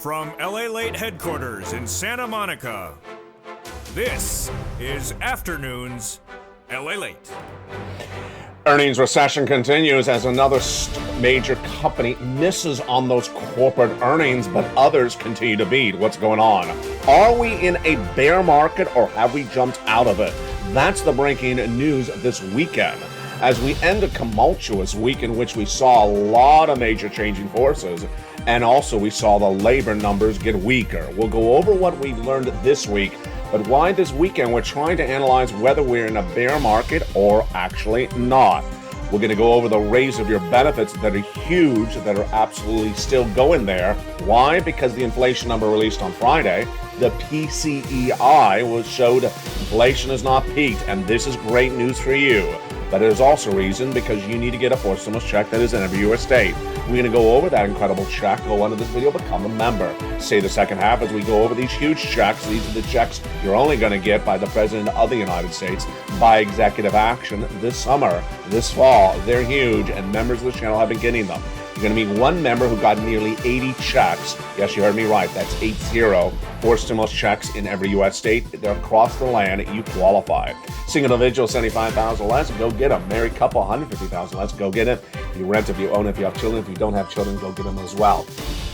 From LALATE headquarters in Santa Monica, this is Afternoons LALATE. Earnings recession continues as another major company misses on those corporate earnings, but others continue to beat. What's going on? Are we in a bear market or have we jumped out of it? That's the breaking news this weekend. As we end a tumultuous week in which we saw a lot of major changing forces, and also we saw the labor numbers get weaker. We'll go over what we learned this week, but why this weekend we're trying to analyze whether we're in a bear market or actually not. We're going to go over the raise of your benefits that are huge, that are absolutely still going there. Why? Because the inflation number released on Friday, the PCEI, showed inflation has not peaked, and this is great news for you. But it is also reason because you need to get a fourth stimulus check that is in every U.S. state. We're going to go over that incredible check. Go under this video, become a member. Stay the second half as we go over these huge checks. These are the checks you're only going to get by the President of the United States by executive action this summer, this fall. They're huge, and members of the channel have been getting them. You're going to meet one member who got nearly 80 checks. Yes, you heard me right. That's 80. 4 stimulus checks in every U.S. state. They're across the land. You qualify. Single individual, $75,000 less, go get them. Married couple, $150,000 less, go get it. If you rent, if you own, if you have children, if you don't have children, go get them as well.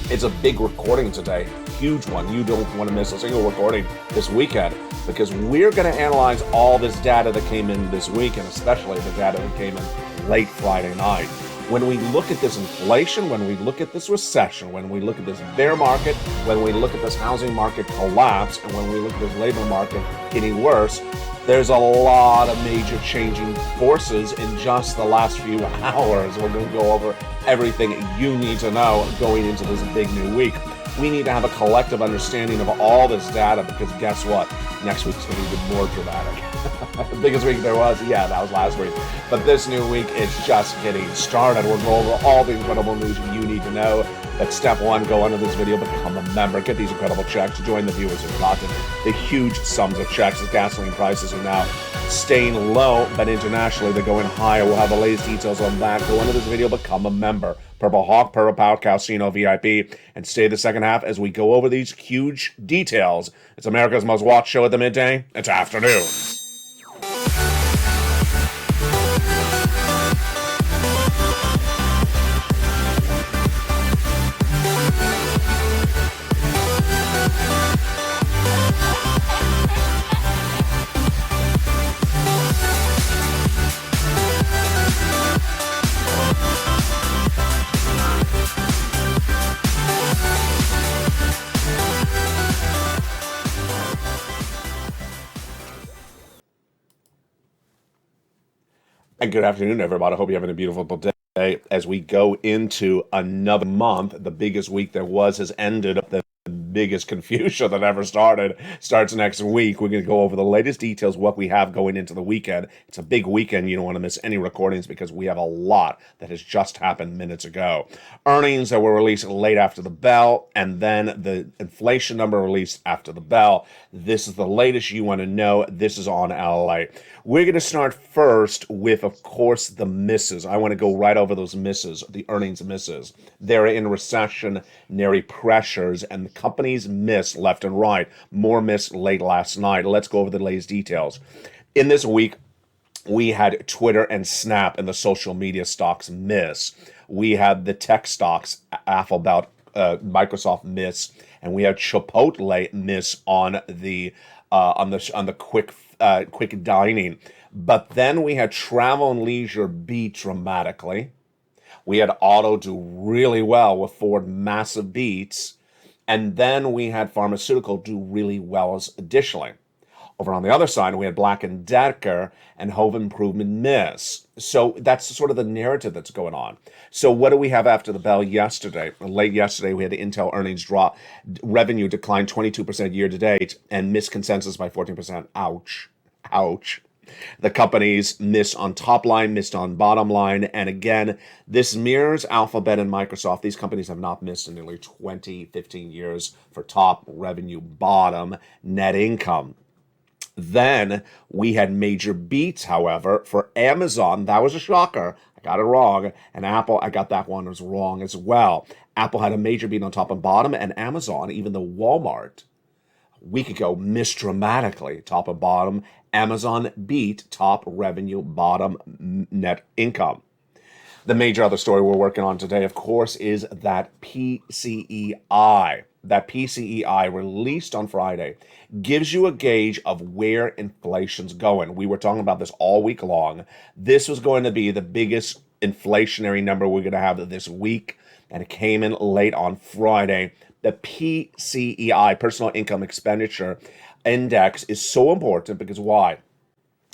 It's a big recording today, huge one. You don't want to miss a single recording this weekend because we're going to analyze all this data that came in this week, and especially the data that came in late Friday night. When we look at this inflation, when we look at this recession, when we look at this bear market, when we look at this housing market collapse, and when we look at this labor market getting worse, there's a lot of major changing forces in just the last few hours. We're going to go over everything you need to know going into this big new week. We need to have a collective understanding of all this data because guess what? Next week's going to be even more dramatic. The biggest week there was, that was last week. But this new week, it's just getting started. We're going over all the incredible news you need to know. But step one, go under this video, become a member, get these incredible checks, join the viewers who've gotten the huge sums of checks. The gasoline prices are now staying low, but internationally they're going higher. We'll have the latest details on that. Go under this video, become a member. Purple Hawk, Purple Power, Casino VIP, and stay the second half as we go over these huge details. It's America's most watched show at the midday. It's Afternoon. And good afternoon, everybody. I hope you're having a beautiful day. As we go into another month, the biggest week there was has ended. The biggest confusion that ever starts next week. We're going to go over the latest details, what we have going into the weekend. It's a big weekend. You don't want to miss any recordings because we have a lot that has just happened minutes ago. Earnings that were released late after the bell, and then the inflation number released after the bell. This is the latest you want to know. This is on LA. We're going to start first with, of course, the misses. I want to go right over those misses, the earnings misses. They're in recessionary pressures, and the companies miss left and right. More miss late last night. Let's go over the latest details. In this week, we had Twitter and Snap and the social media stocks miss. We had the tech stocks, Alphabet, Microsoft miss, and we had Chipotle miss on the quick dining. But then we had travel and leisure beat dramatically. We had auto do really well with Ford massive beats. And then we had pharmaceutical do really well as additionally. Over on the other side, we had Black & Decker and Home Improvement miss. So that's sort of the narrative that's going on. So what do we have after the bell yesterday? Late yesterday, we had the Intel earnings drop. Revenue declined 22% year to date and missed consensus by 14%. Ouch. Ouch. The companies missed on top line, missed on bottom line. And again, this mirrors Alphabet and Microsoft. These companies have not missed in nearly 15 years for top revenue, bottom net income. Then we had major beats, however, for Amazon. That was a shocker. I got it wrong. And Apple, I got that one was wrong as well. Apple had a major beat on top and bottom, and Amazon, even though Walmart, a week ago, missed dramatically, top and bottom. Amazon beat top revenue, bottom net income. The major other story we're working on today, of course, is that PCEI. That PCEI released on Friday gives you a gauge of where inflation's going. We were talking about this all week long. This was going to be the biggest inflationary number we're going to have this week, and it came in late on Friday. The PCEI, Personal Income Expenditure Index, is so important because why?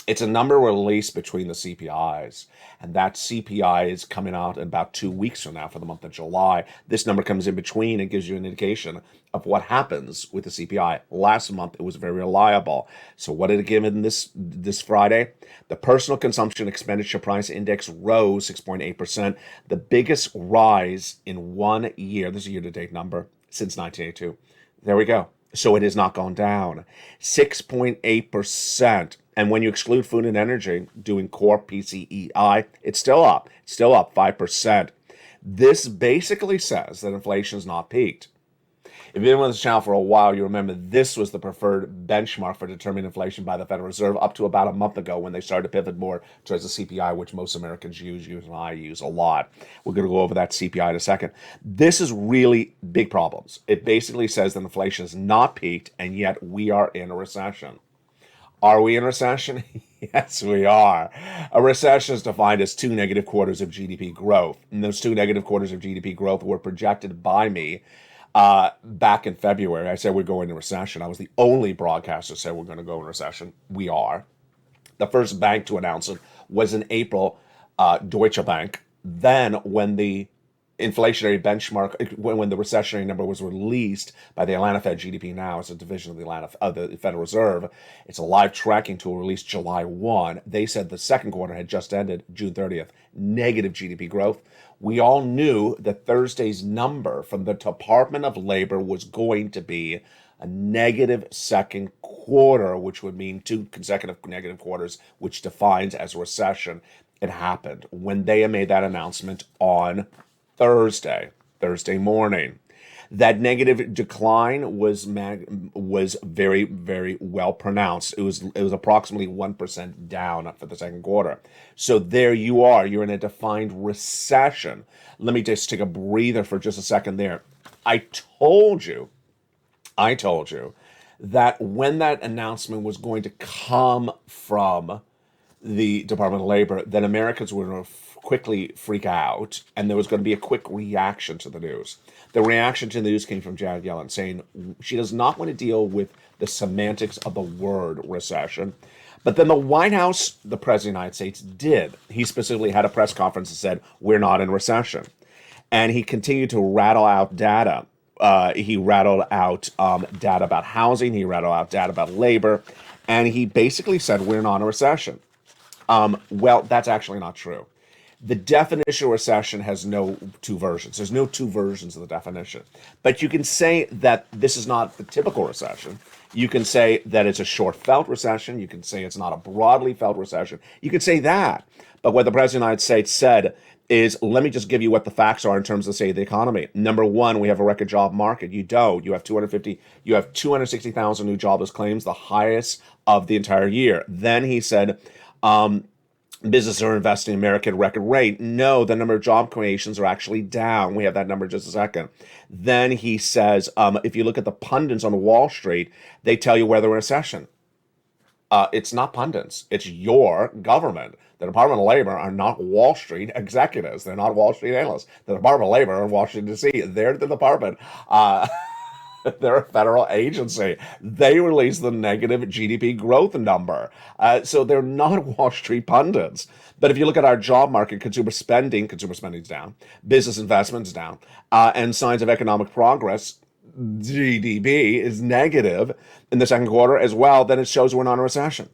It's a number released between the CPIs, and that CPI is coming out in about 2 weeks from now for the month of July. This number comes in between and gives you an indication of what happens with the CPI. Last month, it was very reliable. So what did it give in this Friday? The Personal Consumption Expenditure Price Index rose 6.8%, the biggest rise in 1 year. This is a year-to-date number since 1982. There we go. So it has not gone down. 6.8%. And when you exclude food and energy, doing core PCEI, it's still up. It's still up 5%. This basically says that inflation is not peaked. If you've been with this channel for a while, you remember this was the preferred benchmark for determining inflation by the Federal Reserve up to about a month ago when they started to pivot more towards the CPI, which most Americans use and I use a lot. We're going to go over that CPI in a second. This is really big problems. It basically says that inflation is not peaked, and yet we are in a recession. Are we in recession? Yes, we are. A recession is defined as 2 negative quarters of GDP growth. And those 2 negative quarters of GDP growth were projected by me back in February. I said we're going into recession. I was the only broadcaster that said we're going to go in recession. We are. The first bank to announce it was in April, Deutsche Bank. Then when the inflationary benchmark, when the recessionary number was released by the Atlanta Fed, GDP Now, it's a division of the Federal Reserve. It's a live tracking tool released July 1. They said the second quarter had just ended, June 30th, negative GDP growth. We all knew that Thursday's number from the Department of Labor was going to be a negative second quarter, which would mean 2 consecutive negative quarters, which defines as a recession. It happened when they made that announcement on Thursday morning. That negative decline was very, very well pronounced. It was approximately 1% down for the second quarter. So there you are. You're in a defined recession. Let me just take a breather for just a second there. I told you that when that announcement was going to come from the Department of Labor, that Americans were going to quickly freak out, and there was going to be a quick reaction to the news. The reaction to the news came from Janet Yellen saying she does not want to deal with the semantics of the word recession. But then the White House, the President of the United States, did. He specifically had a press conference and said, we're not in recession. And he continued to rattle out data. He rattled out data about housing. He rattled out data about labor. And he basically said, we're not in a recession. Well, that's actually not true. The definition of recession has no 2 versions. There's no 2 versions of the definition. But you can say that this is not the typical recession. You can say that it's a short-felt recession. You can say it's not a broadly felt recession. You can say that. But what the President of the United States said is, let me just give you what the facts are in terms of, say, the economy. Number one, we have a record job market. You don't. You have 260,000 new jobless claims, the highest of the entire year. Then he said, businesses are investing in America at a record rate. No, the number of job creations are actually down. We have that number in just a second. Then he says, if you look at the pundits on Wall Street, they tell you whether we're in a recession. It's not pundits. It's your government. The Department of Labor are not Wall Street executives. They're not Wall Street analysts. The Department of Labor are in Washington, D.C. They're the department. They're a federal agency. They release the negative GDP growth number. So they're not Wall Street pundits. But if you look at our job market, consumer spending's down, business investment's down, and signs of economic progress, GDP, is negative in the second quarter as well, then it shows we're not in a recession.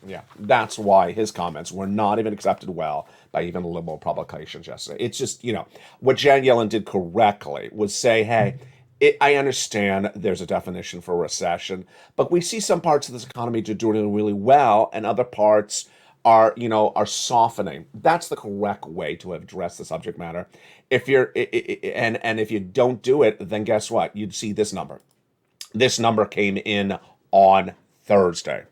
Yeah, that's why his comments were not even accepted well by even liberal publications yesterday. It's just, what Janet Yellen did correctly was say, hey, I understand there's a definition for recession, but we see some parts of this economy doing really well, and other parts are softening. That's the correct way to address the subject matter. If you're and if you don't do it, then guess what? You'd see this number. This number came in on Thursday.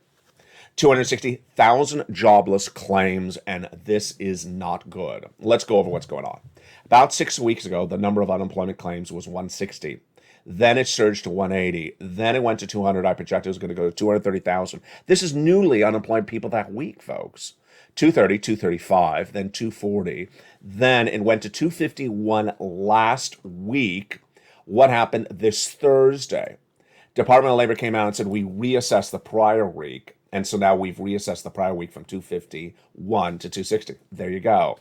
260,000 jobless claims, and this is not good. Let's go over what's going on. About 6 weeks ago, the number of unemployment claims was 160. Then it surged to 180. Then it went to 200. I projected it was going to go to 230,000. This is newly unemployed people that week, folks. 230, 235, then 240. Then it went to 251 last week. What happened this Thursday? Department of Labor came out and said we reassessed the prior week. And so now we've reassessed the prior week from 251 to 260. There you go.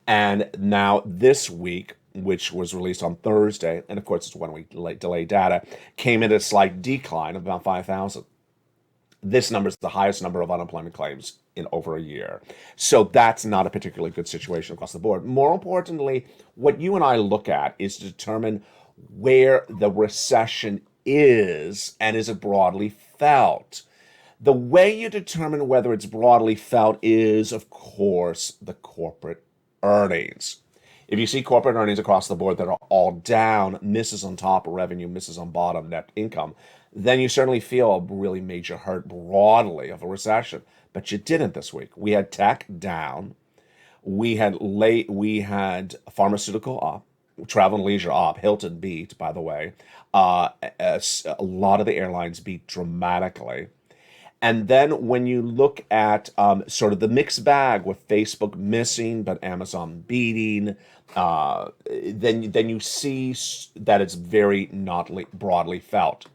And now this week, which was released on Thursday, and of course it's 1 week delayed data, came in a slight decline of about 5,000. This number is the highest number of unemployment claims in over a year. So that's not a particularly good situation across the board. More importantly, what you and I look at is to determine where the recession is, and is it broadly felt. The way you determine whether it's broadly felt is, of course, the corporate earnings. If you see corporate earnings across the board that are all down, misses on top revenue, misses on bottom net income, then you certainly feel a really major hurt broadly of a recession. But you didn't this week. We had tech down, we had pharmaceutical up, travel and leisure up. Hilton beat, by the way. A lot of the airlines beat dramatically. And then when you look at sort of the mixed bag with Facebook missing but Amazon beating, then you see that it's very not broadly felt.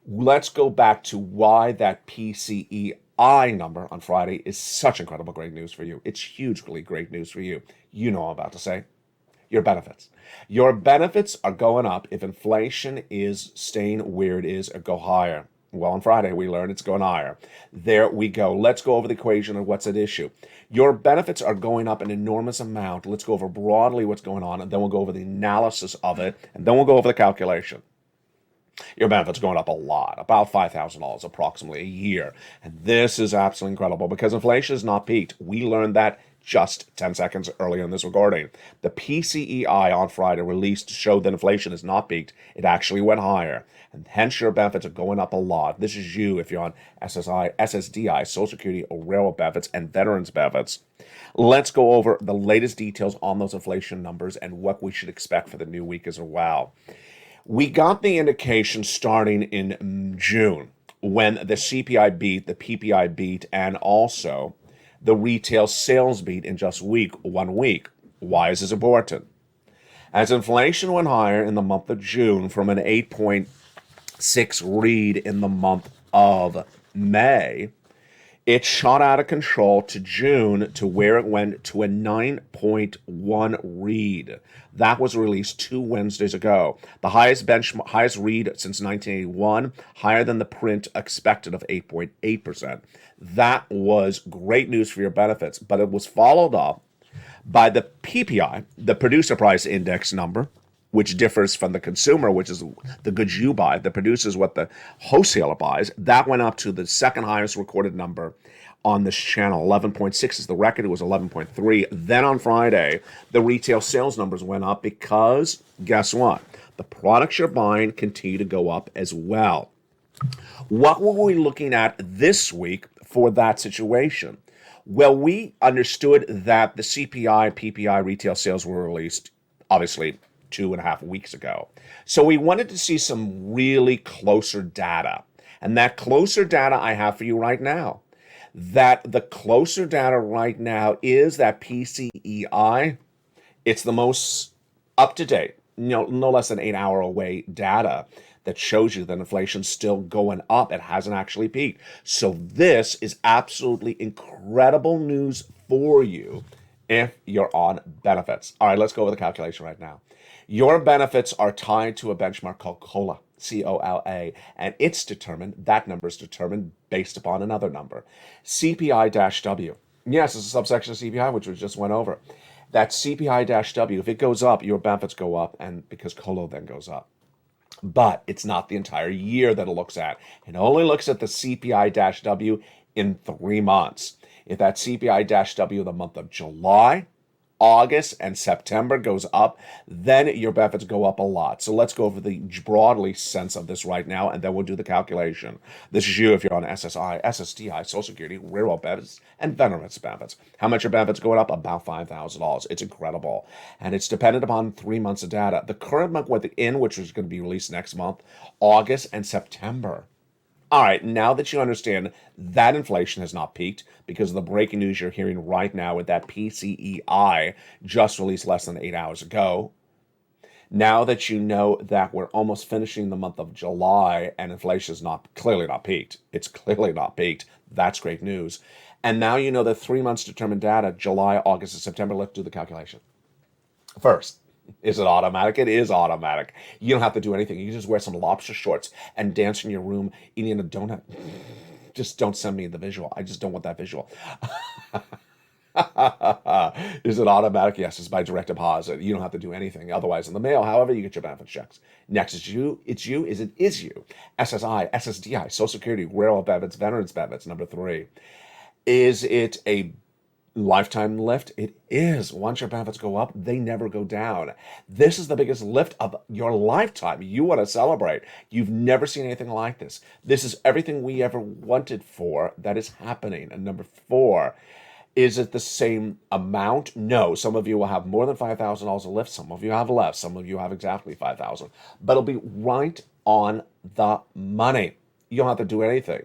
Let's go back to why that PCEI number on Friday is such incredible great news for you. It's hugely great news for you. You know what I'm about to say. Your benefits. Your benefits are going up if inflation is staying where it is or go higher. Well, on Friday, we learned it's going higher. There we go. Let's go over the equation of what's at issue. Your benefits are going up an enormous amount. Let's go over broadly what's going on, and then we'll go over the analysis of it, and then we'll go over the calculation. Your benefits are going up a lot, about $5,000 approximately a year. And this is absolutely incredible because inflation is not peaked. We learned that just 10 seconds earlier in this recording. The PCEI on Friday released showed that inflation is not peaked. It actually went higher. And hence your benefits are going up a lot. This is you if you're on SSI, SSDI, Social Security, or railroad benefits, and veterans benefits. Let's go over the latest details on those inflation numbers and what we should expect for the new week as well. We got the indication starting in June when the CPI beat, the PPI beat, and also the retail sales beat in just 1 week. Why is this important? As inflation went higher in the month of June from an 8.6 read in the month of May, it shot out of control to June to where it went to a 9.1 read. That was released 2 Wednesdays ago. The highest read since 1981, higher than the print expected of 8.8%. That was great news for your benefits, but it was followed up by the PPI, the producer price index number, which differs from the consumer, which is the goods you buy. The producer is what the wholesaler buys. That went up to the second highest recorded number on this channel. 11.6 is the record. It was 11.3. Then on Friday, the retail sales numbers went up because, guess what? The products you're buying continue to go up as well. What were we looking at this week for that situation? Well, we understood that the CPI, PPI retail sales were released, obviously, 2.5 weeks ago. So we wanted to see some really closer data. And that closer data I have for you right now. That the closer data right now is that PCEI. It's the most up-to-date, no less than 8 hour away data that shows you that inflation's still going up. It hasn't actually peaked. So this is absolutely incredible news for you if you're on benefits. All right, let's go over the calculation right now. Your benefits are tied to a benchmark called COLA, C-O-L-A, and that number is determined based upon another number, CPI-W. Yes, it's a subsection of CPI, which we just went over. That CPI-W, if it goes up, your benefits go up, and because COLA then goes up. But it's not the entire year that it looks at. It only looks at the CPI-W in 3 months. If that CPI-W the month of July, August, and September goes up, then your benefits go up a lot. So let's go over the broadly sense of this right now, and then we'll do the calculation. This is you if you're on SSI, SSDI, Social Security, railroad benefits, and veterans benefits. How much your benefits going up? About $5,000. It's incredible. And it's dependent upon 3 months of data. The current month we're in, which is going to be released next month, August and September. All right, now that you understand that inflation has not peaked because of the breaking news you're hearing right now with that PCEI just released less than 8 hours ago, now that you know that we're almost finishing the month of July and inflation is clearly not peaked, it's clearly not peaked, that's great news. And now you know that 3 months determined data, July, August, and September, let's do the calculation. First, is it automatic? It is automatic. You don't have to do anything. You can just wear some lobster shorts and dance in your room eating a donut. Just don't send me the visual. I just don't want that visual. Is it automatic? Yes, it's by direct deposit. You don't have to do anything. Otherwise, in the mail, however, you get your benefit checks. Next is you. It's you. Is you? SSI, SSDI, Social Security, railroad benefits, veterans benefits. Number 3. Is it a lifetime lift? It is. Once your benefits go up, they never go down. This is the biggest lift of your lifetime. You want to celebrate. You've never seen anything like this. This is everything we ever wanted for that is happening. And number 4, is it the same amount? No. Some of you will have more than $5,000 a lift. Some of you have less. Some of you have exactly $5,000. But it'll be right on the money. You don't have to do anything.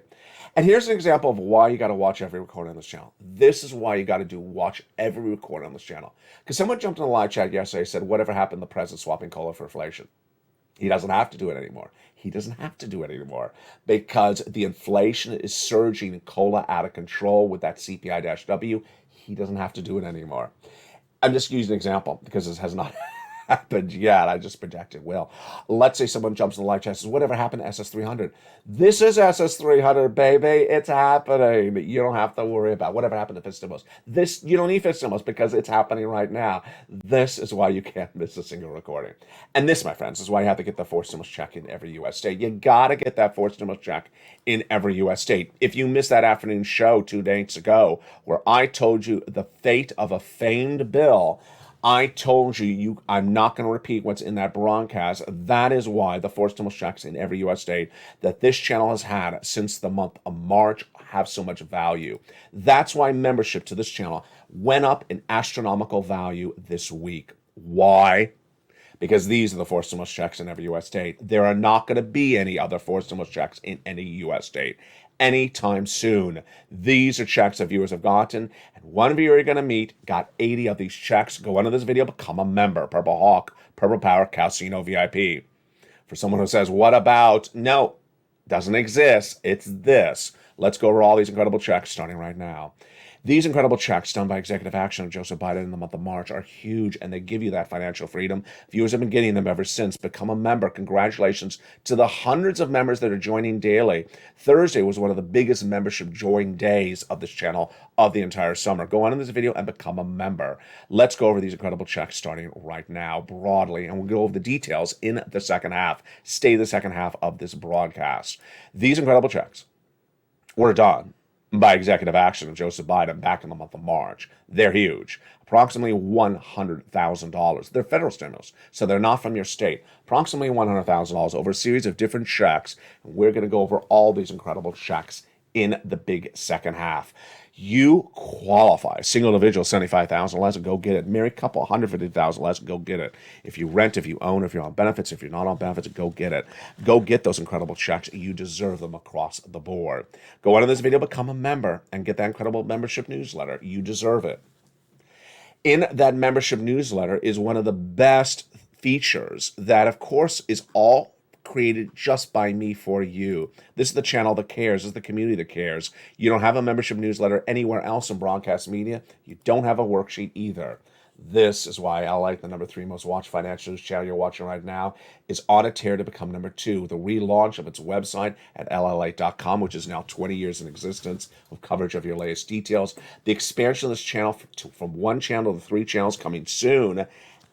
And here's an example of why you got to watch every recording on this channel. This is why you got to watch every recording on this channel. Because someone jumped in the live chat yesterday and said, whatever happened to the president swapping COLA for inflation? He doesn't have to do it anymore. He doesn't have to do it anymore because the inflation is surging COLA out of control with that CPI-W. He doesn't have to do it anymore. I'm just using an example because this has not happened yet. I just project it will. Let's say someone jumps in the live chat and says, whatever happened to SS300? This is SS300, baby. It's happening. You don't have to worry about whatever happened to Fistimos. This, you don't need Fistimos because it's happening right now. This is why you can't miss a single recording. And this, my friends, is why you have to get the forced stimulus check in every U.S. state. You got to get that forced stimulus check in every U.S. state. If you missed that afternoon show 2 days ago where I told you the fate of a famed bill, I told you, I'm not going to repeat what's in that broadcast. That is why the forced stimulus checks in every U.S. state that this channel has had since the month of March have so much value. That's why membership to this channel went up in astronomical value this week. Why? Because these are the forced stimulus checks in every U.S. state. There are not going to be any other forced stimulus checks in any U.S. state anytime soon. These are checks that viewers have gotten, and one viewer you're going to meet got 80 of these checks. Go under this video, become a member. Purple Hawk, Purple Power, Casino VIP. For someone who says, what about? No, doesn't exist. It's this. Let's go over all these incredible checks starting right now. These incredible checks done by executive action of Joseph Biden in the month of March are huge, and they give you that financial freedom. Viewers have been getting them ever since. Become a member. Congratulations to the hundreds of members that are joining daily. Thursday was one of the biggest membership join days of this channel of the entire summer. Go on in this video and become a member. Let's go over these incredible checks starting right now broadly, and we'll go over the details in the second half. Stay the second half of this broadcast. These incredible checks were done by executive action of Joseph Biden back in the month of March. They're huge. Approximately $100,000. They're federal stimulus, so they're not from your state. Approximately $100,000 over a series of different checks. And we're going to go over all these incredible checks in the big second half. You qualify. Single individual, $75,000 less, go get it. Married couple, $150,000 less, go get it. If you rent, if you own, if you're on benefits, if you're not on benefits, go get it. Go get those incredible checks. You deserve them across the board. Go on in this video, become a member, and get that incredible membership newsletter. You deserve it. In that membership newsletter is one of the best features that, of course, is all created just by me for you. This is the channel that cares. This is the community that cares. You don't have a membership newsletter anywhere else in broadcast media. You don't have a worksheet either. This is why I like the number 3 most watched financial news channel you're watching right now is on a tear to become number 2. The relaunch of its website at LALATE.com, which is now 20 years in existence of coverage of your latest details. The expansion of this channel from 1 channel to 3 channels coming soon.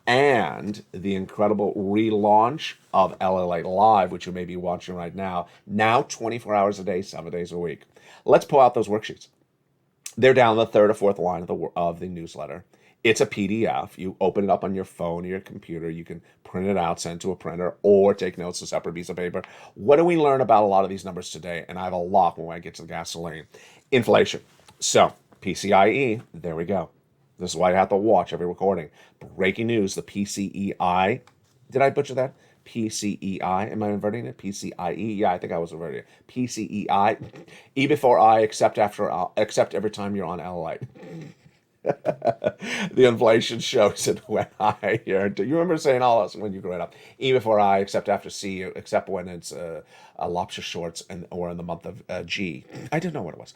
and the incredible relaunch of LALATE Live, which you may be watching right now 24 hours a day, 7 days a week. Let's pull out those worksheets. They're down the third or fourth line of the newsletter. It's a PDF. You open it up on your phone or your computer. You can print it out, send it to a printer, or take notes on a separate piece of paper. What do we learn about a lot of these numbers today? And I have a lot when I get to the gasoline. Inflation. So, PCIe, there we go. This is why I have to watch every recording. Breaking news, the PCEI. Did I butcher that? PCEI. Am I inverting it? PCIe. Yeah, I think I was inverting it. PCEI. E before I, except every time you're on LALATE. The inflation shows it when I hear. Do you remember saying all this when you grew up? E before I, except after C, except when it's a lobster shorts or in the month of G. I didn't know what it was.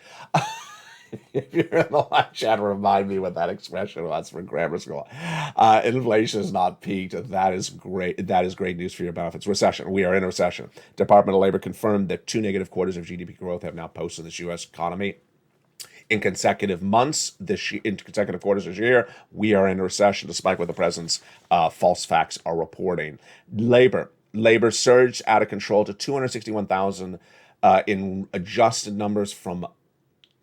If you're in the live chat, remind me what that expression was for grammar school. Inflation is not peaked. That is great. That is great news for your benefits. Recession. We are in a recession. Department of Labor confirmed that 2 negative quarters of GDP growth have now posted this U.S. economy. In consecutive months, in consecutive quarters this year, we are in a recession, despite what the president's false facts are reporting. Labor surged out of control to 261,000 in adjusted numbers from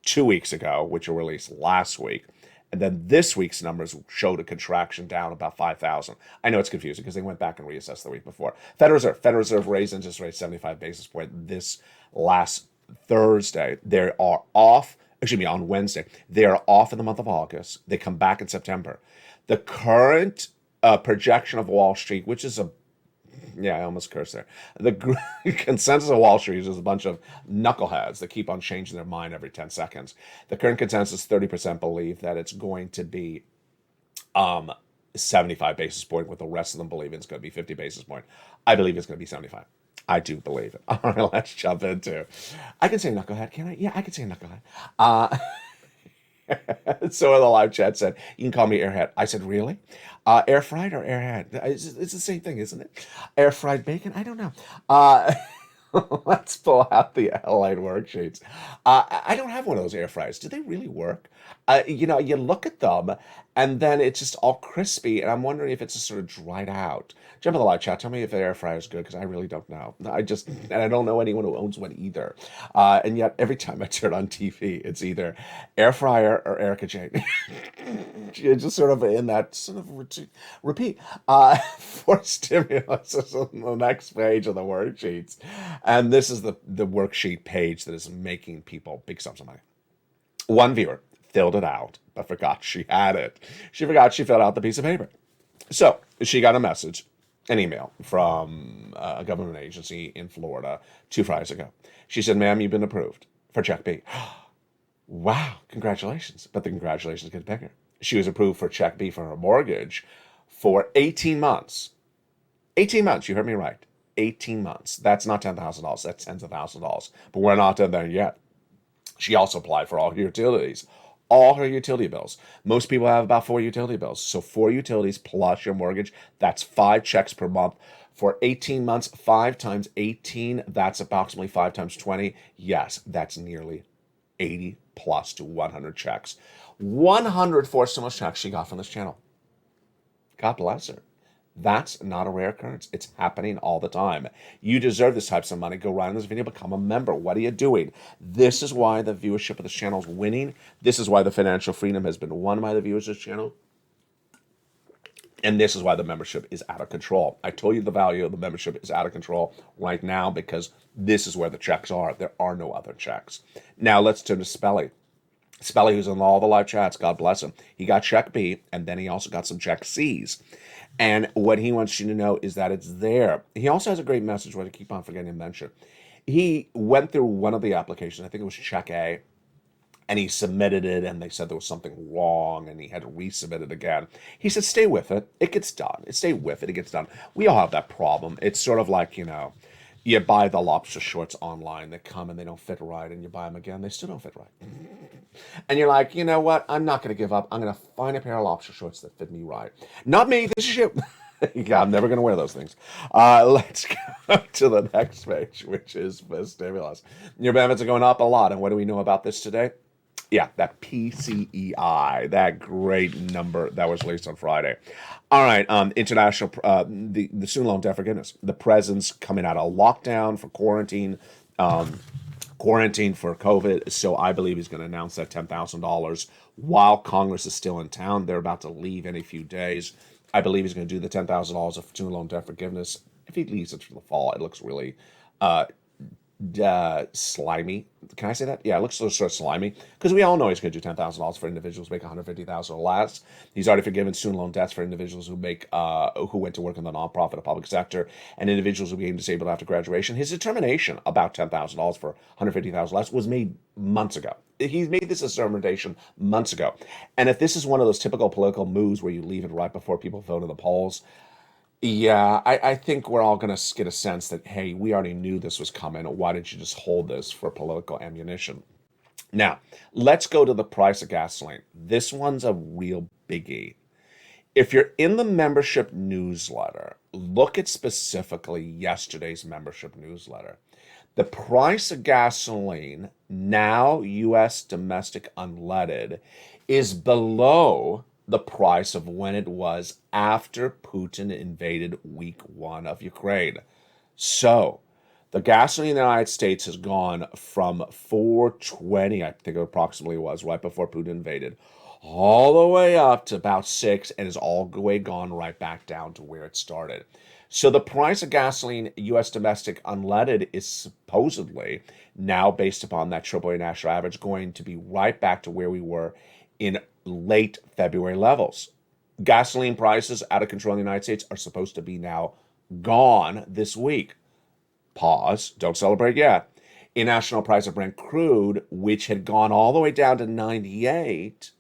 2 weeks ago, which were released last week. And then this week's numbers showed a contraction down about 5,000. I know it's confusing because they went back and reassessed the week before. Federal Reserve raised interest rates 75 basis points this last Thursday. They are off. On Wednesday. They are off in the month of August. They come back in September. The current projection of Wall Street, which is I almost cursed there. The consensus of Wall Street is a bunch of knuckleheads that keep on changing their mind every 10 seconds. The current consensus, 30% believe that it's going to be 75 basis point, with the rest of them believing it's going to be 50 basis point. I believe it's going to be 75. I do believe it. All right, let's jump into. I can say knucklehead, can I? Yeah, I can say knucklehead. So in the live chat said, you can call me airhead. I said, really? Air fried or airhead? It's the same thing, isn't it? Air fried bacon? I don't know. Let's pull out the LALATE worksheets. I don't have one of those air fryers. Do they really work? You look at them, and then it's just all crispy, and I'm wondering if it's just sort of dried out. Jump in the live chat. Tell me if the air fryer is good, because I really don't know. And I don't know anyone who owns one either. And yet, every time I turn on TV, it's either air fryer or Erica Jane. You're just sort of in that sort of repeat. For stimulus is on the next page of the worksheets. And this is the worksheet page that is making people big sums of money. One viewer filled it out, but forgot she had it. She forgot she filled out the piece of paper. So she got a message, an email from a government agency in Florida 2 Fridays ago. She said, ma'am, you've been approved for Check B. Wow, congratulations. But the congratulations get bigger. She was approved for Check B for her mortgage for 18 months. 18 months, you heard me right. 18 months. That's not $10,000. That's tens of thousands of dollars. But we're not done there yet. She also applied for all her utilities. All her utility bills. Most people have about 4 utility bills. So 4 utilities plus your mortgage, that's 5 checks per month. For 18 months, 5 times 18, that's approximately 5 times 20. Yes, that's nearly 80 plus to 100 checks. 100 forced stimulus checks she got from this channel. God bless her. That's not a rare occurrence. It's happening all the time. You deserve this type of money. Go right on this video, become a member. What are you doing? This is why the viewership of this channel is winning. This is why the financial freedom has been won by the viewers of this channel. And this is why the membership is out of control. I told you the value of the membership is out of control right now because this is where the checks are. There are no other checks. Now let's turn to Spelly. Spelly, who's in all the live chats, God bless him. He got Check B, and then he also got some Check C's. And what he wants you to know is that it's there. He also has a great message, what I keep on forgetting to mention. He went through one of the applications, I think it was Check A, and he submitted it, and they said there was something wrong, and he had to resubmit it again. He said, stay with it. It gets done. Stay with it. It gets done. We all have that problem. It's sort of like, you buy the lobster shorts online. They come and they don't fit right, and you buy them again. They still don't fit right. And you're like, you know what? I'm not going to give up. I'm going to find a pair of lobster shorts that fit me right. Not me. This is you. I'm never going to wear those things. Let's go to the next page, which is for stimulus. Your benefits are going up a lot. And what do we know about this today? Yeah, that PCEI, that great number that was released on Friday. All right, international, the student loan debt forgiveness. The president's coming out of lockdown for quarantine for COVID. So I believe he's going to announce that $10,000 while Congress is still in town. They're about to leave in a few days. I believe he's going to do the $10,000 of student loan debt forgiveness. If he leaves it for the fall, it looks really slimy. Can I say that? Yeah, it looks sort of slimy because we all know he's going to do $10,000 for individuals who make $150,000 or less. He's already forgiven student loan debts for individuals who who went to work in the nonprofit or public sector and individuals who became disabled after graduation. His determination about $10,000 for $150,000 less was made months ago. He made this determination months ago. And if this is one of those typical political moves where you leave it right before people vote in the polls, yeah, I think we're all going to get a sense that, hey, we already knew this was coming. Why didn't you just hold this for political ammunition? Now, let's go to the price of gasoline. This one's a real biggie. If you're in the membership newsletter, look at specifically yesterday's membership newsletter. The price of gasoline, now U.S. domestic unleaded, is below the price of when it was after Putin invaded week 1 of Ukraine. So the gasoline in the United States has gone from $4.20, I think it approximately was, right before Putin invaded, all the way up to about $6, and is all the way gone right back down to where it started. So the price of gasoline, U.S. domestic unleaded, is supposedly now, based upon that AAA national average, going to be right back to where we were in late February levels. Gasoline prices out of control in the United States are supposed to be now gone this week. Pause, don't celebrate yet. International price of Brent crude, which had gone all the way down to 98,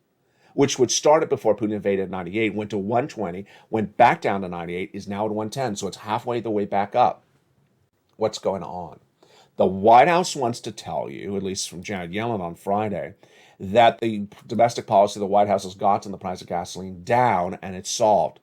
which would start it before Putin invaded at 98, went to 120, went back down to 98, is now at 110, so it's halfway the way back up. What's going on? The White House wants to tell you, at least from Janet Yellen on Friday, that the domestic policy of the White House has gotten the price of gasoline down and it's solved.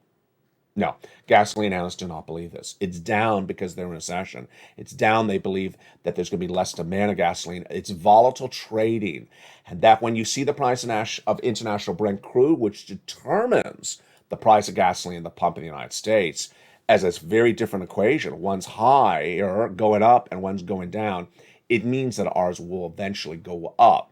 No, gasoline analysts do not believe this. It's down because they're in a recession. It's down, they believe that there's going to be less demand of gasoline. It's volatile trading. And that when you see the price of international Brent crude, which determines the price of gasoline at the pump in the United States, as a very different equation, one's higher going up and one's going down, it means that ours will eventually go up.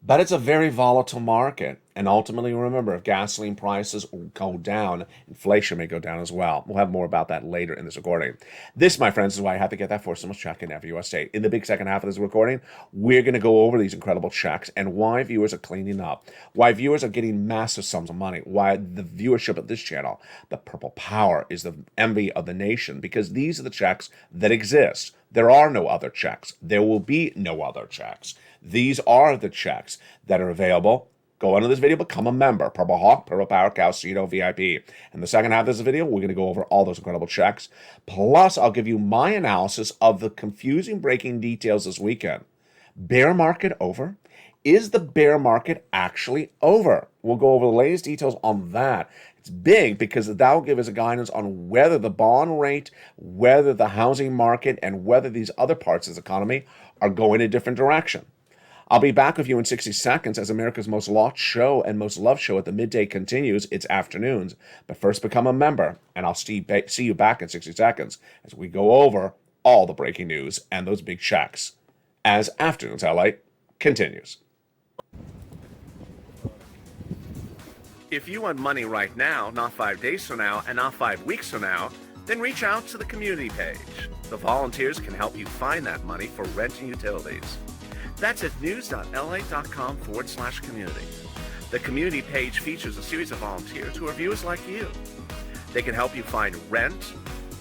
But it's a very volatile market. And ultimately, remember, if gasoline prices go down, inflation may go down as well. We'll have more about that later in this recording. This, my friends, is why I have to get that forcible check in every U.S. state. In the big second half of this recording, we're going to go over these incredible checks and why viewers are cleaning up, why viewers are getting massive sums of money, why the viewership of this channel, the purple power, is the envy of the nation, because these are the checks that exist. There are no other checks. There will be no other checks. These are the checks that are available. Go under this video, become a member. Purple Hawk, Purple Power, Calcito, VIP. In the second half of this video, we're going to go over all those incredible checks. Plus, I'll give you my analysis of the confusing breaking details this weekend. Bear market over? Is the bear market actually over? We'll go over the latest details on that. It's big because that will give us a guidance on whether the bond rate, whether the housing market, and whether these other parts of the economy are going a different direction. I'll be back with you in 60 seconds as America's most watched show and most loved show at the midday continues its afternoons. But first, become a member, and I'll see you back in 60 seconds as we go over all the breaking news and those big checks as Afternoons LA continues. If you want money right now, not 5 days from now, and not 5 weeks from now, then reach out to the community page. The volunteers can help you find that money for rent and utilities. That's at news.la.com/community. The community page features a series of volunteers who are viewers like you. They can help you find rent,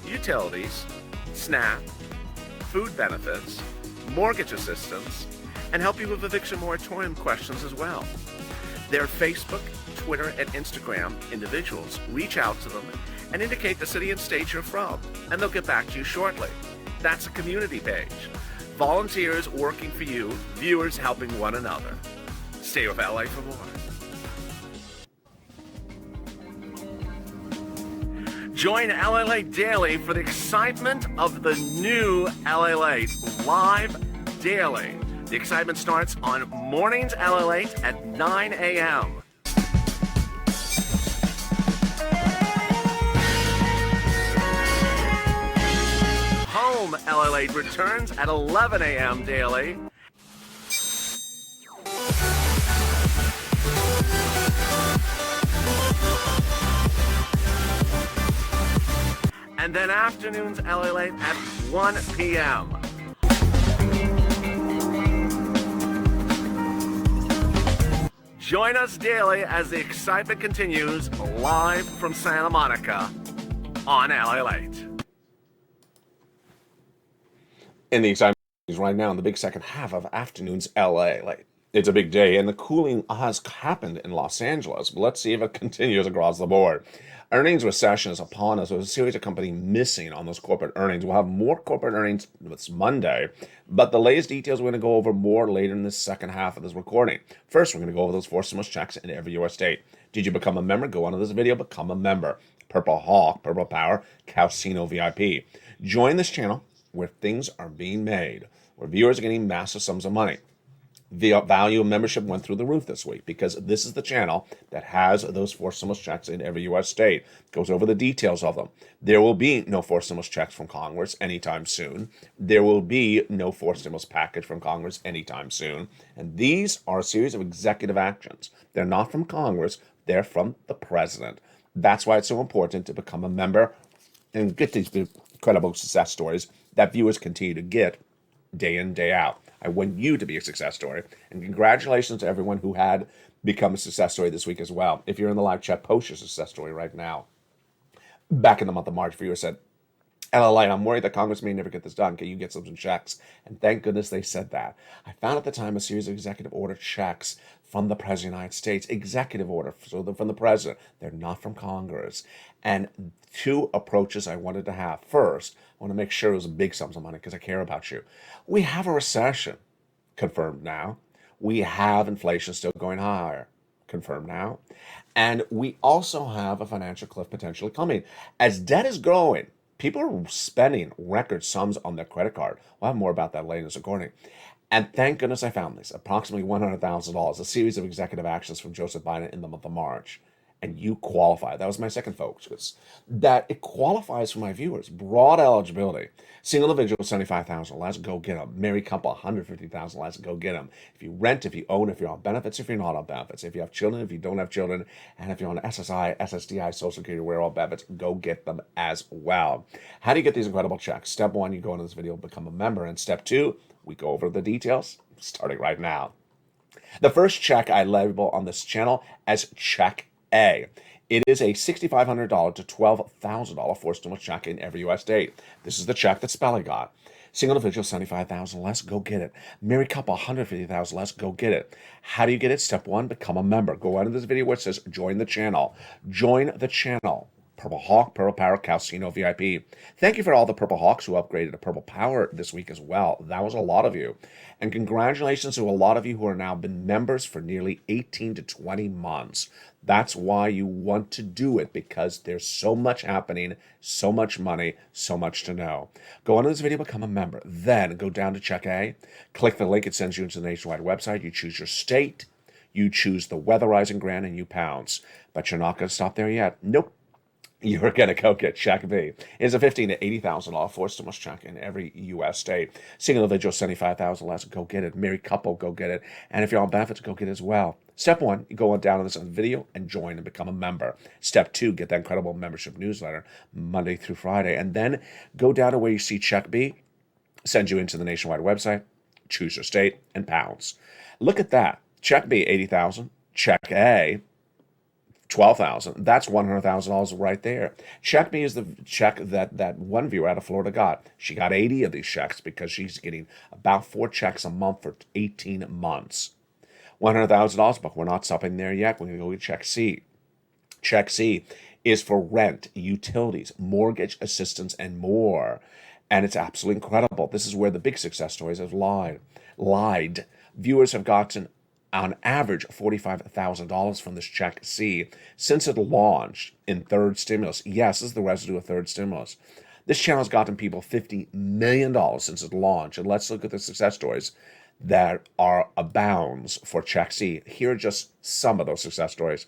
utilities, SNAP, food benefits, mortgage assistance, and help you with eviction moratorium questions as well. Their Facebook, Twitter, and Instagram individuals reach out to them and indicate the city and state you're from, and they'll get back to you shortly. That's a community page. Volunteers working for you, viewers helping one another. Stay with LA for more. Join LALATE Daily for the excitement of the new LALATE live daily The excitement starts on Mornings LALATE at 9 a.m. Home LALATE returns at 11 a.m. daily. And then afternoons LALATE at 1 p.m. Join us daily as the excitement continues live from Santa Monica on LALATE. And the excitement is right now in the big second half of afternoon's LALATE. It's a big day, and the cooling has happened in Los Angeles, but let's see if it continues across the board. Earnings recession is upon us. There's a series of companies missing on those corporate earnings. We'll have more corporate earnings this Monday, but the latest details we're going to go over more later in the second half of this recording. First, we're going to go over those 4 stimulus checks in every U.S. state. Did you become a member? Go onto this video, become a member. Purple Hawk, Purple Power, Casino VIP. Join this channel where things are being made, where viewers are getting massive sums of money. The value of membership went through the roof this week because this is the channel that has those 4 stimulus checks in every U.S. state. Goes over the details of them. There will be no 4 stimulus checks from Congress anytime soon. There will be no 4 stimulus package from Congress anytime soon. And these are a series of executive actions. They're not from Congress. They're from the president. That's why it's so important to become a member and get these incredible success stories that viewers continue to get day in, day out. I want you to be a success story. And congratulations to everyone who had become a success story this week as well. If you're in the live chat, post your success story right now. Back in the month of March, viewers said, LLA, I'm worried that Congress may never get this done. Can you get some checks? And thank goodness they said that. I found at the time a series of executive order checks from the President of the United States. Executive order, so they're from the President. They're not from Congress. And 2 approaches I wanted to have. First, I want to make sure it was big sums of money because I care about you. We have a recession, confirmed now. We have inflation still going higher, confirmed now. And we also have a financial cliff potentially coming. As debt is growing, people are spending record sums on their credit card. We'll have more about that later in this recording. And thank goodness I found these, approximately $100,000, a series of executive actions from Joseph Biden in the month of March. And you qualify. That was my second focus. That it qualifies for my viewers. Broad eligibility. Single individual, $75,000. Let's go get them. Married couple, $150,000. Let's go get them. If you rent, if you own, if you're on benefits, if you're not on benefits, if you have children, if you don't have children, and if you're on SSI, SSDI, Social Security, where all benefits, go get them as well. How do you get these incredible checks? Step 1, you go into this video, become a member. And step 2, we go over the details, starting right now. The first check I label on this channel as Check A. It is a $6,500 to $12,000 4 stimulus check in every U.S. state. This is the check that Spelling got. Single individual, $75,000. Let's go get it. Married couple, $150,000. Let's go get it. How do you get it? Step 1, become a member. Go out of this video where it says join the channel. Join the channel. Purple Hawk, Purple Power, Casino VIP. Thank you for all the Purple Hawks who upgraded to Purple Power this week as well. That was a lot of you. And congratulations to a lot of you who are now been members for nearly 18 to 20 months. That's why you want to do it, because there's so much happening, so much money, so much to know. Go on to this video, become a member. Then go down to Check A. Click the link. It sends you into the nationwide website. You choose your state. You choose the weatherizing grant, and you pounce. But you're not going to stop there yet. Nope. You're going to go get Check B. It's a $15,000 to $80,000 4 stimulus check in every U.S. state. Single individual, $75,000. Let's go get it. Married couple, go get it. And if you're on benefits, go get it as well. Step 1, you go on down to this video and join and become a member. Step 2, get that incredible membership newsletter Monday through Friday. And then go down to where you see Check B, send you into the nationwide website, choose your state, and pounds. Look at that. Check B, $80,000. Check A, $12,000. That's $100,000 right there. Check B is the check that one viewer out of Florida got. She got 80 of these checks because she's getting about 4 checks a month for 18 months. $100,000, but we're not stopping there yet. We're going to go get Check C. Check C is for rent, utilities, mortgage assistance, and more. And it's absolutely incredible. This is where the big success stories have lied. Viewers have gotten on average $45,000 from this Check C since it launched in third stimulus. Yes, this is the residue of third stimulus. This channel has gotten people $50 million since it launched. And let's look at the success stories. that are abounds for Check C. Here are just some of those success stories.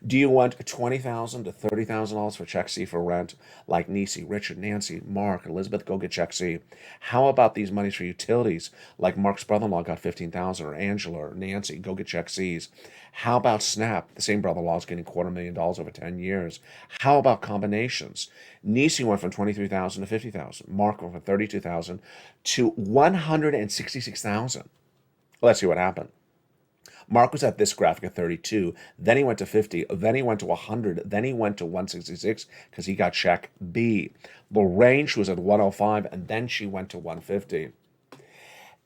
Do you want $20,000 to $30,000 for Check C for rent? Like Nisi, Richard, Nancy, Mark, Elizabeth, go get Check C. How about these monies for utilities? Like Mark's brother-in-law got $15,000, or Angela, or Nancy, go get Check C's. How about Snap? The same brother-in-law is getting $250,000 over 10 years. How about combinations? Nisi went from $23,000 to $50,000. Mark went from $32,000 to $166,000. Let's see what happened. Mark was at this graphic at 32, then he went to 50, then he went to 100, then he went to 166 because he got Check B. Lorraine, she was at 105, and then she went to 150.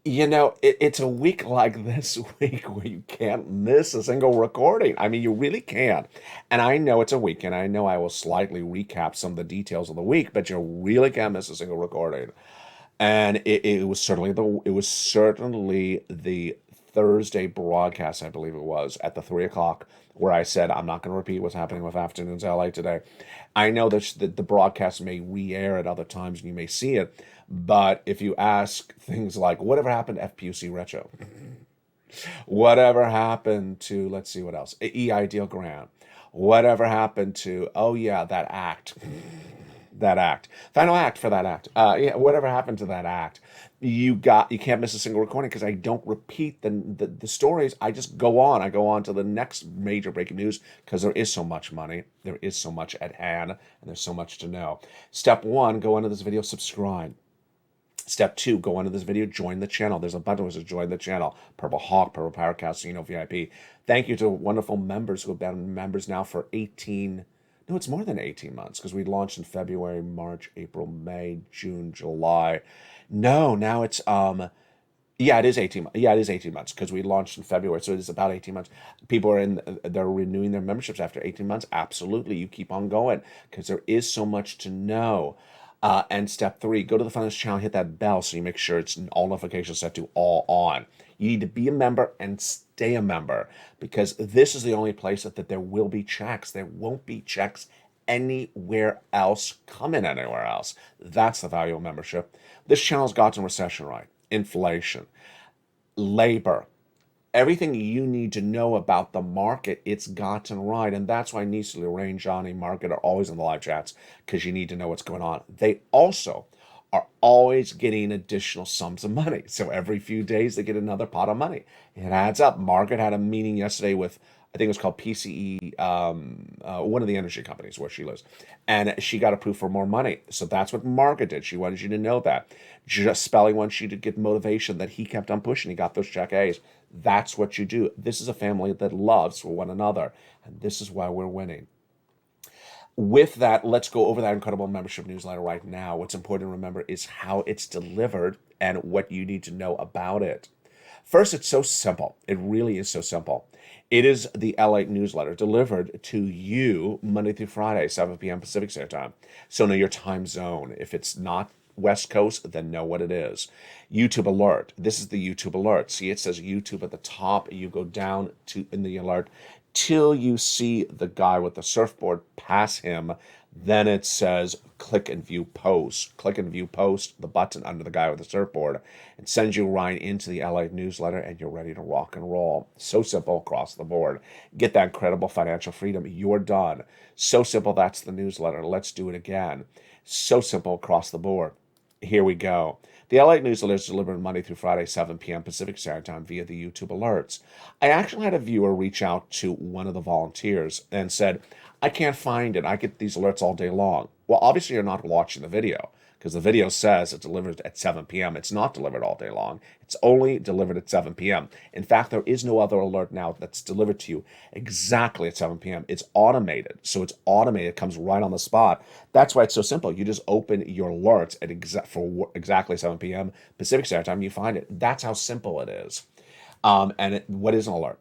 You know, it's a week like this week where you can't miss a single recording. I mean, you really can't. And I know it's a weekend. I know I will slightly recap some of the details of the week, but you really can't miss a single recording. And it was certainly the Thursday broadcast, I believe it was, at the 3 o'clock, where I said, I'm not going to repeat what's happening with Afternoons LA today. I know that the broadcast may re-air at other times and you may see it, but if you ask things like, whatever happened to FPUC Retro? Whatever happened to, let's see what else, EI Deal Grant? Whatever happened to, oh yeah, that act? Final act for that act. Yeah, whatever happened to that act? You can't miss a single recording because I don't repeat the stories. I just go on. I go on to the next major breaking news because there is so much money, there is so much at hand, and there's so much to know. Step 1, go under this video, subscribe. Step 2, go under this video, join the channel. There's a button that says join the channel. Purple Hawk, Purple Power Casino VIP. Thank you to wonderful members who have been members now for 18. No, it's more than 18 months because we launched in February, March, April, May, June, July. No, now it's yeah, it is 18. Yeah, it is 18 months because we launched in February, so it is about 18 months. People are they're renewing their memberships after 18 months. Absolutely, you keep on going because there is so much to know. And step 3, go to the front of this channel, hit that bell so you make sure it's all notifications set to all on. You need to be a member and stay a member because this is the only place that there will be checks. There won't be checks anywhere else, coming anywhere else. That's the value of membership. This channel's gotten recession right, inflation, labor, everything you need to know about the market, it's gotten right. And that's why Nisi, Lorraine, Johnny, Margaret are always in the live chats because you need to know what's going on. They also are always getting additional sums of money. So every few days they get another pot of money. It adds up. Margaret had a meeting yesterday with, I think it was called PCE, one of the energy companies where she lives. And she got approved for more money. So that's what Margaret did. She wanted you to know that. Just Spelling wants you to get motivation that he kept on pushing. He got those Check A's. That's what you do. This is a family that loves for one another. And this is why we're winning. With that, let's go over that incredible membership newsletter right now. What's important to remember is how it's delivered and what you need to know about it. First, it's so simple. It really is so simple. It is the LALATE newsletter delivered to you Monday through Friday, 7 p.m. Pacific Standard Time. So know your time zone. If it's not West Coast, then know what it is. YouTube alert. This is the YouTube alert. See, it says YouTube at the top. You go down to in the alert till you see the guy with the surfboard pass him. Then it says click and view post. Click and view post, the button under the guy with the surfboard. It sends you right into the LALATE newsletter and you're ready to rock and roll. So simple across the board. Get that incredible financial freedom. You're done. So simple, that's the newsletter. Let's do it again. So simple across the board. Here we go. The LALATE newsletter is delivered Monday through Friday, 7 p.m. Pacific Standard Time via the YouTube alerts. I actually had a viewer reach out to one of the volunteers and said, I can't find it. I get these alerts all day long. Well, obviously you're not watching the video because the video says it's delivered at 7 p.m. It's not delivered all day long. It's only delivered at 7 p.m. In fact, there is no other alert now that's delivered to you exactly at 7 p.m. It's automated. So it's automated. It comes right on the spot. That's why it's so simple. You just open your alerts at for exactly 7 p.m. Pacific Standard Time. You find it. That's how simple it is. What is an alert?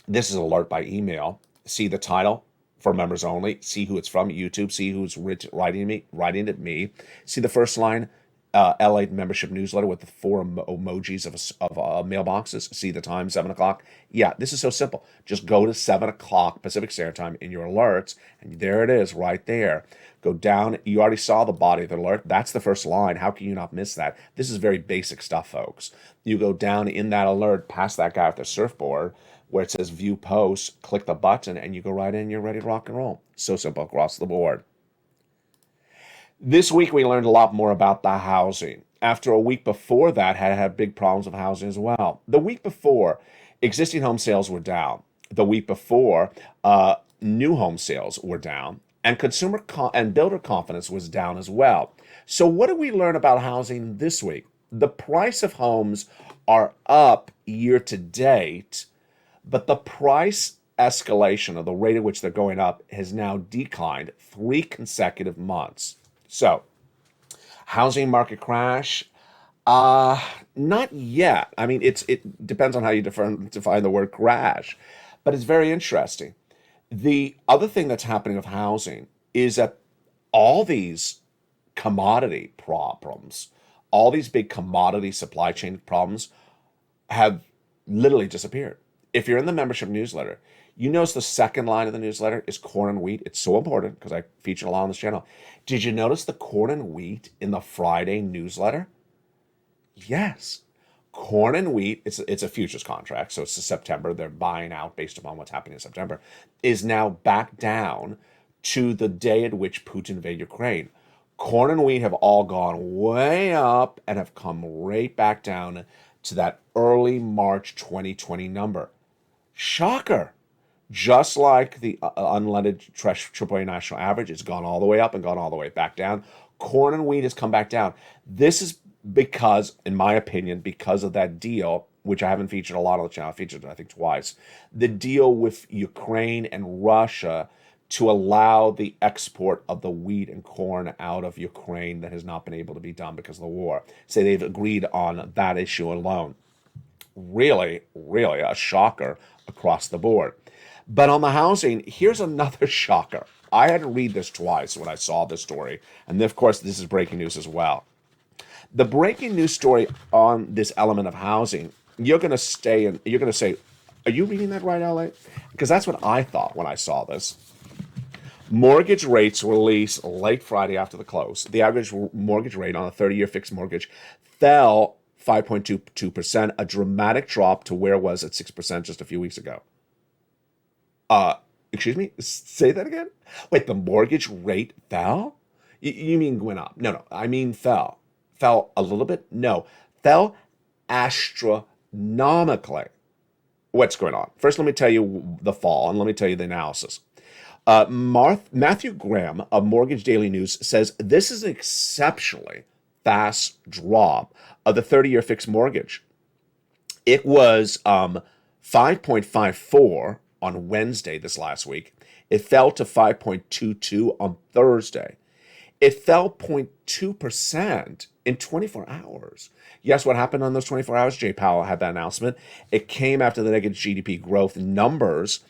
This is an alert by email. See the title? For members only. See who it's from, YouTube. See who's writing at me. See the first line, LA membership newsletter with the four emojis of mailboxes. See the time, 7 o'clock. Yeah, this is so simple. Just go to 7 o'clock Pacific Standard Time in your alerts, and there it is right there. Go down. You already saw the body of the alert. That's the first line. How can you not miss that? This is very basic stuff, folks. You go down in that alert, past that guy with the surfboard, where it says view posts, click the button, and you go right in, you're ready to rock and roll. So simple across the board. This week we learned a lot more about the housing. After a week before that had big problems with housing as well. The week before, existing home sales were down. The week before, new home sales were down, and consumer and builder confidence was down as well. So what did we learn about housing this week? The price of homes are up year to date, but the price escalation, or the rate at which they're going up, has now declined 3 consecutive months. So, housing market crash? Not yet. I mean, it depends on how you define the word crash, but it's very interesting. The other thing that's happening with housing is that all these commodity problems, all these big commodity supply chain problems have literally disappeared. If you're in the membership newsletter, you notice the second line of the newsletter is corn and wheat. It's so important because I feature a lot on this channel. Did you notice the corn and wheat in the Friday newsletter? Yes. Corn and wheat, it's a futures contract, so it's the September, they're buying out based upon what's happening in September, is now back down to the day at which Putin invaded Ukraine. Corn and wheat have all gone way up and have come right back down to that early March 2020 number. Shocker. Just like the unleaded AAA national average, it's gone all the way up and gone all the way back down. Corn and wheat has come back down. This is because, in my opinion, because of that deal, which I haven't featured a lot on the channel. I featured it, I think, twice. The deal with Ukraine and Russia to allow the export of the wheat and corn out of Ukraine that has not been able to be done because of the war. So they've agreed on that issue alone. Really, really a shocker across the board. But on the housing, here's another shocker. I had to read this twice when I saw this story. And of course, this is breaking news as well. The breaking news story on this element of housing, you're going to say, are you reading that right, LA? Because that's what I thought when I saw this. Mortgage rates released late Friday after the close. The average mortgage rate on a 30-year fixed mortgage fell 5.22%, a dramatic drop to where it was at 6% just a few weeks ago. Excuse me? Say that again? Wait, the mortgage rate fell? You mean went up? No, I mean fell. Fell a little bit? No. Fell astronomically. What's going on? First, let me tell you the fall, and let me tell you the analysis. Matthew Graham of Mortgage Daily News says this is an exceptionally fast drop of the 30-year fixed mortgage. It was 5.54 on Wednesday this last week. It fell to 5.22 on Thursday. It fell 0.2% in 24 hours. Yes, what happened on those 24 hours? Jay Powell had that announcement. It came after the negative GDP growth numbers.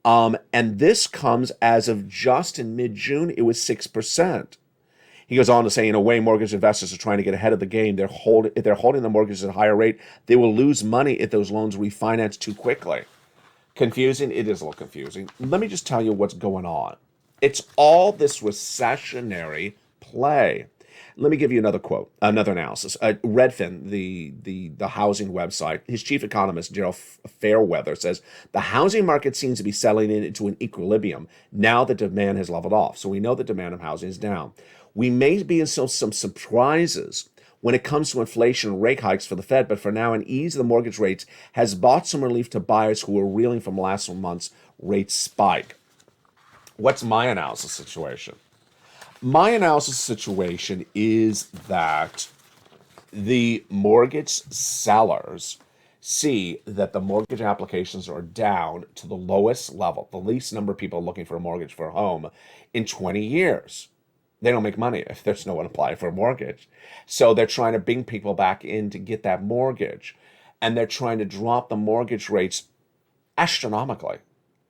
And this comes as of just in mid-June, it was 6%. He goes on to say, in a way, mortgage investors are trying to get ahead of the game. If they're holding the mortgages at a higher rate, they will lose money if those loans refinance too quickly. Confusing? It is a little confusing. Let me just tell you what's going on. It's all this recessionary play. Let me give you another quote, another analysis. Redfin, the housing website, his chief economist, Gerald Fairweather, says the housing market seems to be settling into an equilibrium now that demand has leveled off. So we know the demand of housing is down. We may be in some surprises when it comes to inflation and rate hikes for the Fed, but for now, an ease of the mortgage rates has brought some relief to buyers who are reeling from last month's rate spike. What's my analysis situation? My analysis situation is that the mortgage sellers see that the mortgage applications are down to the lowest level, the least number of people looking for a mortgage for a home in 20 years. They don't make money if there's no one applying for a mortgage. So they're trying to bring people back in to get that mortgage. And they're trying to drop the mortgage rates astronomically,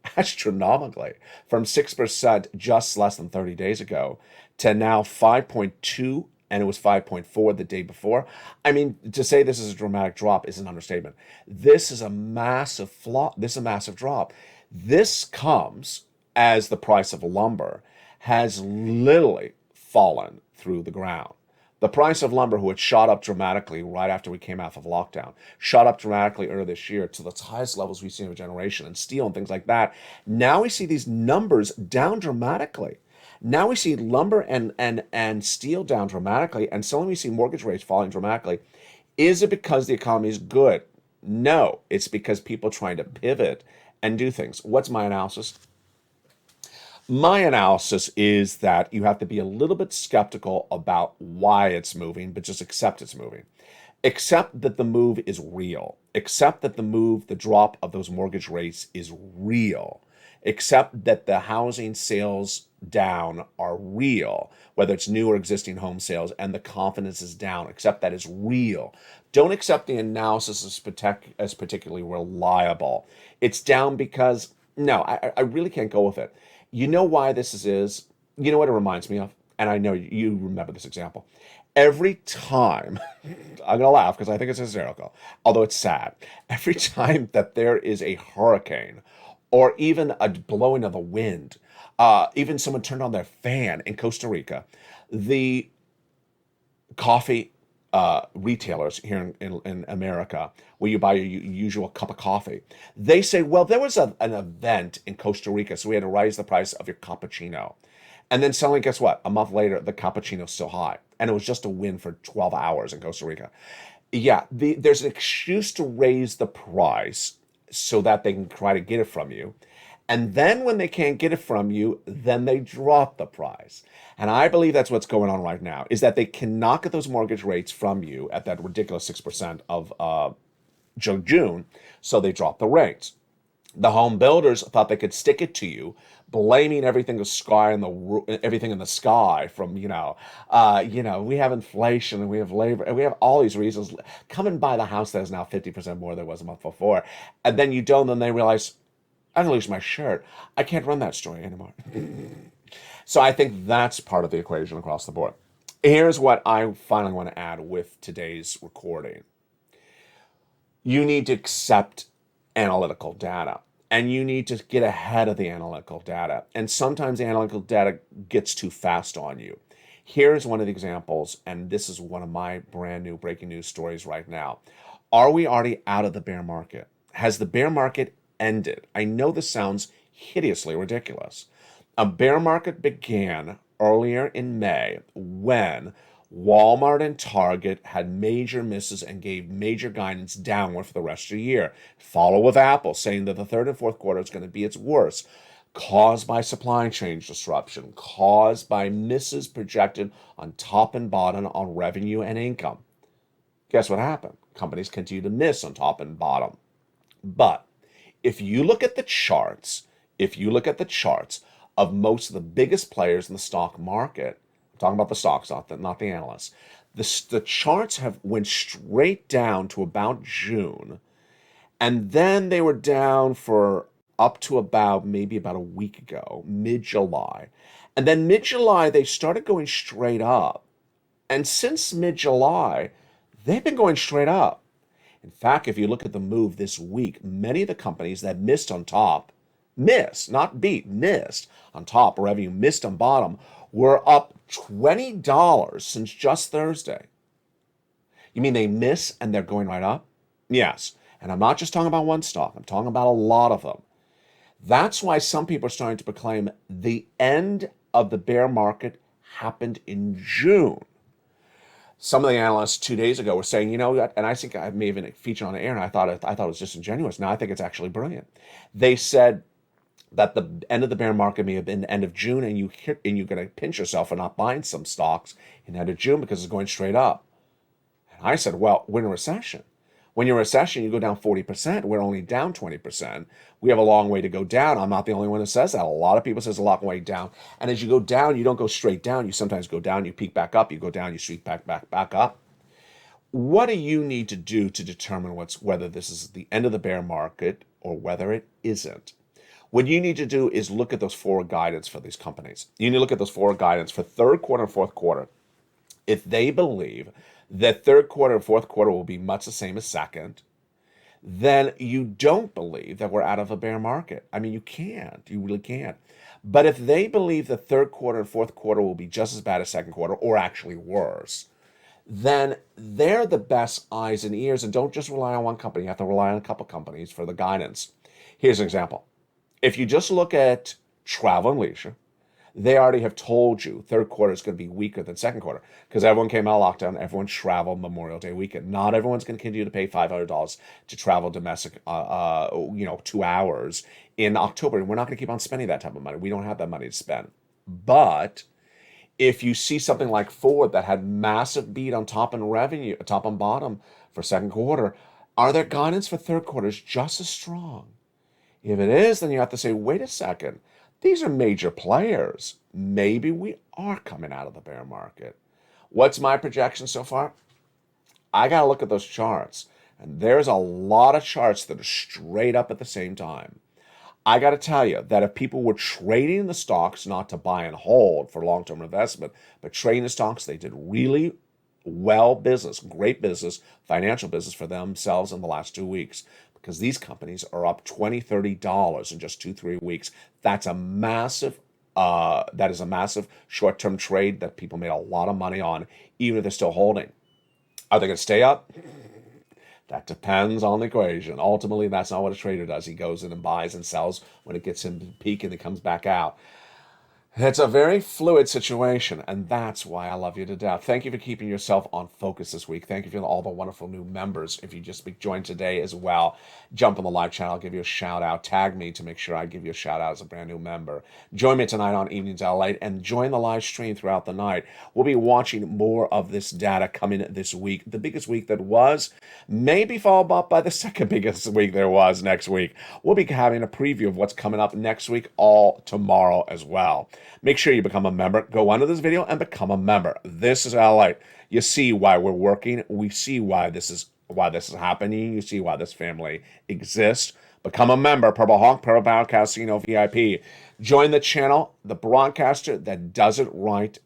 from 6% just less than 30 days ago to now 5.2 and it was 5.4 the day before. I mean, to say this is a dramatic drop is an understatement. This is a massive flop. This is a massive drop. This comes as the price of lumber has literally fallen through the ground. The price of lumber, who had shot up dramatically right after we came out of lockdown, shot up dramatically earlier this year to the highest levels we've seen in a generation, and steel and things like that. Now we see these numbers down dramatically. Now we see lumber and steel down dramatically, and suddenly we see mortgage rates falling dramatically. Is it because the economy is good? No, it's because people are trying to pivot and do things. What's my analysis? My analysis is that you have to be a little bit skeptical about why it's moving, but just accept it's moving. Accept that the move is real. Accept that the drop of those mortgage rates is real. Accept that the housing sales down are real, whether it's new or existing home sales, and the confidence is down. Accept that is real. Don't accept the analysis as particularly reliable. It's down because, no, I really can't go with it. You know why this is? You know what it reminds me of? And I know you remember this example. Every time, I'm going to laugh because I think it's hysterical, although it's sad. Every time that there is a hurricane or even a blowing of the wind, even someone turned on their fan in Costa Rica, the coffee retailers here in America, where you buy your usual cup of coffee, they say, well, there was an event in Costa Rica, so we had to raise the price of your cappuccino. And then suddenly, guess what? A month later, the cappuccino's still high. And it was just a win for 12 hours in Costa Rica. Yeah, there's an excuse to raise the price so that they can try to get it from you. And then when they can't get it from you, then they drop the price. And I believe that's what's going on right now, is that they cannot get those mortgage rates from you at that ridiculous 6% of June, so they drop the rates. The home builders thought they could stick it to you, blaming everything everything in the sky from, we have inflation and we have labor and we have all these reasons. Come and buy the house that is now 50% more than it was a month before. And then you don't, then they realize, I'm going to lose my shirt. I can't run that story anymore. So I think that's part of the equation across the board. Here's what I finally want to add with today's recording. You need to accept analytical data, and you need to get ahead of the analytical data. And sometimes the analytical data gets too fast on you. Here's one of the examples, and this is one of my brand new breaking news stories right now. Are we already out of the bear market? Has the bear market ended? I know this sounds hideously ridiculous. A bear market began earlier in May when Walmart and Target had major misses and gave major guidance downward for the rest of the year. Follow with Apple, saying that the third and fourth quarter is going to be its worst, caused by supply chain disruption, caused by misses projected on top and bottom on revenue and income. Guess what happened? Companies continue to miss on top and bottom. But if you look at the charts, of most of the biggest players in the stock market, I'm talking about the stocks, not the analysts, the charts have went straight down to about June, and then they were down for up to maybe about a week ago, mid-July. And then mid-July, they started going straight up. And since mid-July, they've been going straight up. In fact, if you look at the move this week, many of the companies that missed on top, missed on top, revenue missed on bottom, were up $20 since just Thursday. You mean they miss and they're going right up? Yes. And I'm not just talking about one stock. I'm talking about a lot of them. That's why some people are starting to proclaim the end of the bear market happened in June. Some of the analysts 2 days ago were saying, and I think I may have been featured on the air, and I thought it was disingenuous. Now I think it's actually brilliant. They said that the end of the bear market may have been the end of June, and you're going to pinch yourself for not buying some stocks in the end of June because it's going straight up. And I said, well, we're in a recession. When you're in a recession, you go down 40%. We're only down 20%. We have a long way to go down. I'm not the only one that says that. A lot of people says a long way down. And as you go down, you don't go straight down. You sometimes go down, you peak back up, you go down, you sweep back up. What do you need to do to determine whether this is the end of the bear market or whether it isn't? What you need to do is look at those forward guidance for these companies. You need to look at those forward guidance for third quarter and fourth quarter. if they believe that third quarter and fourth quarter will be much the same as second, then you don't believe that we're out of a bear market. I mean, you can't. You really can't. But if they believe the third quarter and fourth quarter will be just as bad as second quarter, or actually worse, then they're the best eyes and ears. And don't just rely on one company. You have to rely on a couple companies for the guidance. Here's an example. If you just look at travel and leisure, they already have told you third quarter is going to be weaker than second quarter because everyone came out of lockdown. Everyone traveled Memorial Day weekend. Not everyone's going to continue to pay $500 to travel domestic, 2 hours in October. And we're not going to keep on spending that type of money. We don't have that money to spend. But if you see something like Ford that had massive beat on top and revenue, top and bottom for second quarter, are their guidance for third quarter is just as strong? If it is, then you have to say, wait a second. These are major players. Maybe we are coming out of the bear market. What's my projection so far? I got to look at those charts. And there's a lot of charts that are straight up at the same time. I got to tell you that if people were trading the stocks, not to buy and hold for long-term investment, but trading the stocks, they did really well business, great business, financial business for themselves in the last 2 weeks. Because these companies are up $20, $30 in just 2-3 weeks. That is a massive short-term trade that people made a lot of money on, even if they're still holding. Are they going to stay up? That depends on the equation. Ultimately, that's not what a trader does. He goes in and buys and sells when it gets in peak and it comes back out. It's a very fluid situation, and that's why I love you to death. Thank you for keeping yourself on focus this week. Thank you for all the wonderful new members. If you just joined today as well, jump on the live channel. I'll give you a shout out. Tag me to make sure I give you a shout out as a brand new member. Join me tonight on Evenings LALATE and join the live stream throughout the night. We'll be watching more of this data coming this week. The biggest week that was, maybe followed up by the second biggest week there was next week. We'll be having a preview of what's coming up next week, all tomorrow as well. Make sure you become a member. Go under this video and become a member. This is LALATE. You see why we're working. We see why this is happening. You see why this family exists. Become a member. Purple Hawk, Purple Bow Casino VIP. Join the channel, the broadcaster that does it right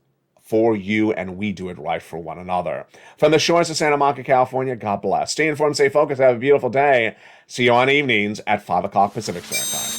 for you, and we do it right for one another. From the shores of Santa Monica, California, God bless. Stay informed, stay focused, have a beautiful day. See you on evenings at 5 o'clock Pacific Standard Time.